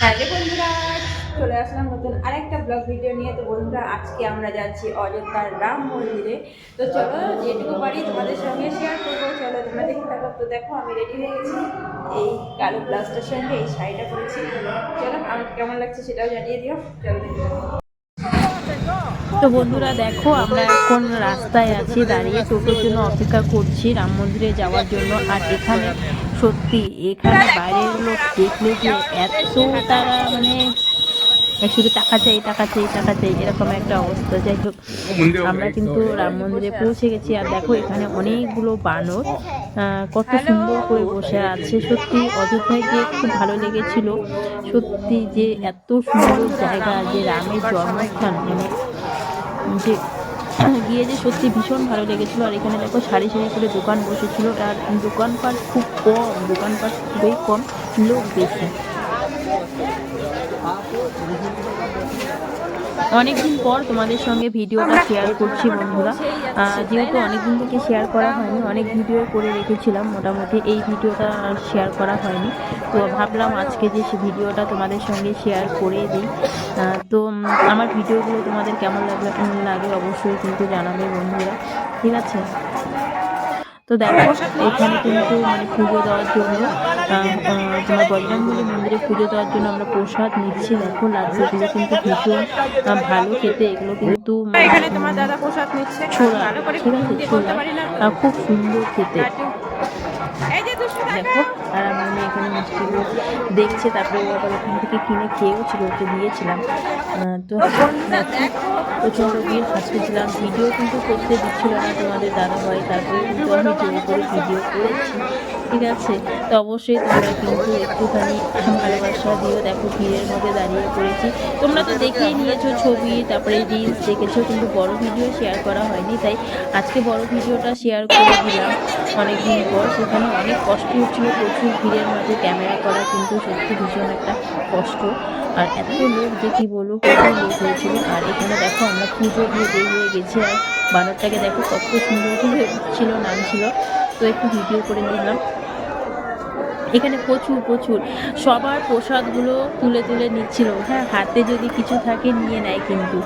Hello বন্ধুরা, চলে আসলাম নতুন আরেকটা ব্লগ ভিডিও নিয়ে। তো বন্ধুরা, আজকে আমরা যাচ্ছি অযোধ্যার রাম মন্দিরে। তো চলো, যেটুকু পারি তোমাদের সঙ্গে শেয়ার করবো। চলো তোমরা দেখতে থাকো। তো দেখো, আমি রেডি হয়ে গেছি এই কালো ব্লাউজটার সঙ্গে এই শাড়িটা পরেছি। চলো, আমাকে কেমন লাগছে সেটাও জানিয়ে দিও। চলো দেখতে থাকো। তো বন্ধুরা দেখো, আমরা এখন রাস্তায় আছি দাঁড়িয়ে, টোটোর জন্য অপেক্ষা করছি রাম মন্দিরে যাওয়ার জন্য। আর এখানে সত্যি এখানে বাইরের লোক দেখলে যে এত তারা শুধু টাকা চাই টাকা চাই টাকা চাই এরকম একটা অবস্থা। যাই হোক, আমরা কিন্তু রাম মন্দিরে পৌঁছে গেছি। আর দেখো এখানে অনেকগুলো বানর কত সুন্দর করে বসে আছে। সত্যি অযোধ্যায় গিয়ে খুব ভালো লেগেছিল। সত্যি যে এত সুন্দর জায়গা, যে রামের জন্মস্থান, যে গিয়ে যে সত্যি ভীষণ ভালো লেগেছিলো। আর এখানে দেখো সারি সারি করে দোকান বসেছিল। আর দোকানপাট খুব কম, দোকানপাট খুবই কম, লোক বেশি। অনেকদিন পর তোমাদের সঙ্গে ভিডিওটা শেয়ার করছি বন্ধুরা। যেহেতু অনেকদিন থেকে শেয়ার করা হয়নি, অনেক ভিডিও করে রেখেছিলাম, মোটামুটি এই ভিডিওটা শেয়ার করা হয়নি। তো ভাবলাম আজকে যে সে ভিডিওটা তোমাদের সঙ্গে শেয়ার করে দিই। তো আমার ভিডিওগুলো তোমাদের কেমন লাগে অবশ্যই কিন্তু জানাবে বন্ধুরা, ঠিক আছে? তো দেখো এখানে কিন্তু পুজো দেওয়ার জন্য তোমার বজরংবলী মন্দিরে পুজো দেওয়ার জন্য আমরা প্রসাদ নিচ্ছি। দেখো লাড্ডুগুলো কিন্তু ভীষণ ভালো খেতে। এগুলো কিন্তু এখানে তোমার দাদা প্রসাদ নিচ্ছে, ছোলা, ভালো করে ঠিক আছে, ছোলা খুব সুন্দর খেতে। দেখো, আর আমার মেয়ে এখানে মিষ্টিগুলো দেখছে, তারপরে ও আবার ওখান থেকে কিনে খেয়েও ছিল, ওকে দিয়েছিলাম। তো প্রচণ্ড ভিড় হাসতেছিলাম, ভিডিও কিন্তু করতে দিচ্ছিল না তোমাদের দাদা ভাই, তারপরে কিন্তু আমি জোর করে ভিডিও করেছি, ঠিক আছে? তো অবশ্যই তোমরা কিন্তু একটুখানি ভালোবাসা দিও। দেখো ভিড়ের মধ্যে দাঁড়িয়ে পড়েছি, তোমরা তো দেখেই নিয়েছো ছবি, তারপরে রিলস দেখেছো, কিন্তু বড় ভিডিও শেয়ার করা হয়নি, তাই আজকে বড় ভিডিওটা শেয়ার করে দিলাম অনেকদিন পর। সেখানে অনেক কষ্ট হচ্ছিলো, প্রচুর ভিড়ের মাঝে ক্যামেরা করা কিন্তু সত্যি ভীষণ একটা কষ্ট। আর এত লোক যে কী বলবো, প্রচুর লোক হয়েছিল। আর এখানে দেখো আমরা পুজো দিয়ে বের হয়ে গেছি। আর বানরটাকে দেখো কত সুন্দর করে উঠছিল, নামছিল। তো একটু ভিডিও করে নিলাম। এখানে প্রচুর প্রচুর সবার প্রসাদগুলো তুলে তুলে নিচ্ছিল। হ্যাঁ, হাতে যদি কিছু থাকে নিয়ে নেয় কিন্তু।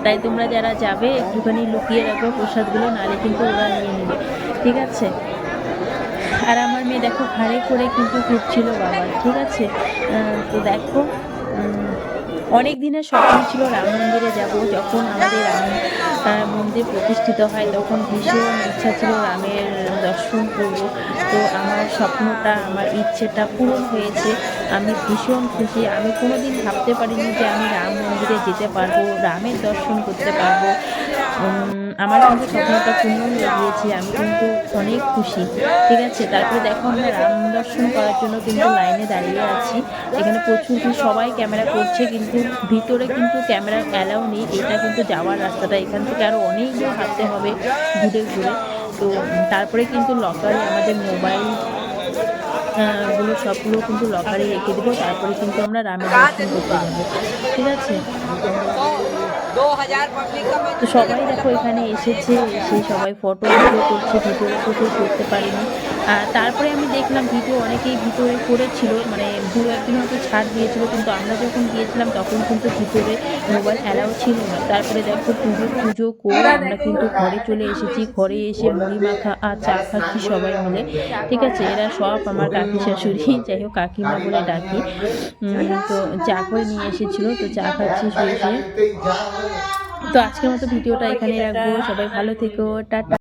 তাই তোমরা যারা যাবে একটুখানি লুকিয়ে রাখো প্রসাদগুলো, নাহলে কিন্তু ওরা নিয়ে নেবে, ঠিক আছে? আর আমার মেয়ে দেখো ঘাড়ে করে কিন্তু ঘুরছিল বাবা, ঠিক আছে? তো দেখো, অনেক দিনের স্বপ্ন ছিল রাম মন্দিরে যাব। যখন আমাদের রাম মন্দির প্রতিষ্ঠিত হয় তখন ভীষণ ইচ্ছা ছিল রামের দর্শন করব। তো আমার স্বপ্নটা, আমার ইচ্ছেটা পূরণ হয়েছে। আমি ভীষণ খুশি। আমি কোনো দিন ভাবতে পারিনি যে আমি রাম মন্দিরে যেতে পারবো, রামের দর্শন করতে পারবো। আমার কিন্তু স্বপ্নটা পূর্ণ হয়ে গিয়েছে, আমি কিন্তু অনেক খুশি, ঠিক আছে? তারপরে দেখো আমরা রাম দর্শন করার জন্য কিন্তু লাইনে দাঁড়িয়ে আছি। এখানে প্রচুর সবাই ক্যামেরা করছে, কিন্তু ভিতরে কিন্তু ক্যামেরা অ্যালাউ নেই। এটা কিন্তু যাওয়ার রাস্তাটা, এখান থেকে আরও অনেক দূর হাঁটতে হবে ঘুরে ঘুরে। তো তারপরে কিন্তু লকারে আমাদের মোবাইল গুলো সবগুলো কিন্তু লকারে রেখে দেবো, তারপরে কিন্তু আমরা রামের দর্শন করতে যাবো, ঠিক আছে? তো সবাই দেখো এখানে এসেছে, এসে সবাই ফটো ভিডিও করছে। ভিতরে তো কেউ করতে পারিনি। তারপরে আমি দেখলাম ভিডিও অনেকেই ভিতরে করেছিল, দু একদিন হয়তো ছাড় দিয়েছিল, কিন্তু আমরা যখন গিয়েছিলাম তখন কিন্তু ভিতরে মোবাইল অ্যালাউ ছিল না। তারপরে দেখো পুজো করে আমরা কিন্তু ঘরে চলে এসেছি। ঘরে এসে মুড়ি মাখা আর চা খাচ্ছি সবাই মিলে, ঠিক আছে? এরা সব আমার কাকি শাশুড়ি, যাই হোক কাকিমা বলে ডাকি। তো চা করে নিয়ে এসেছিলো, তো চা খাচ্ছি শুয়ে শুয়ে। তো আজকের মতো ভিডিওটা এখানে রাখবো। সবাই ভালো থেকো, টাটা।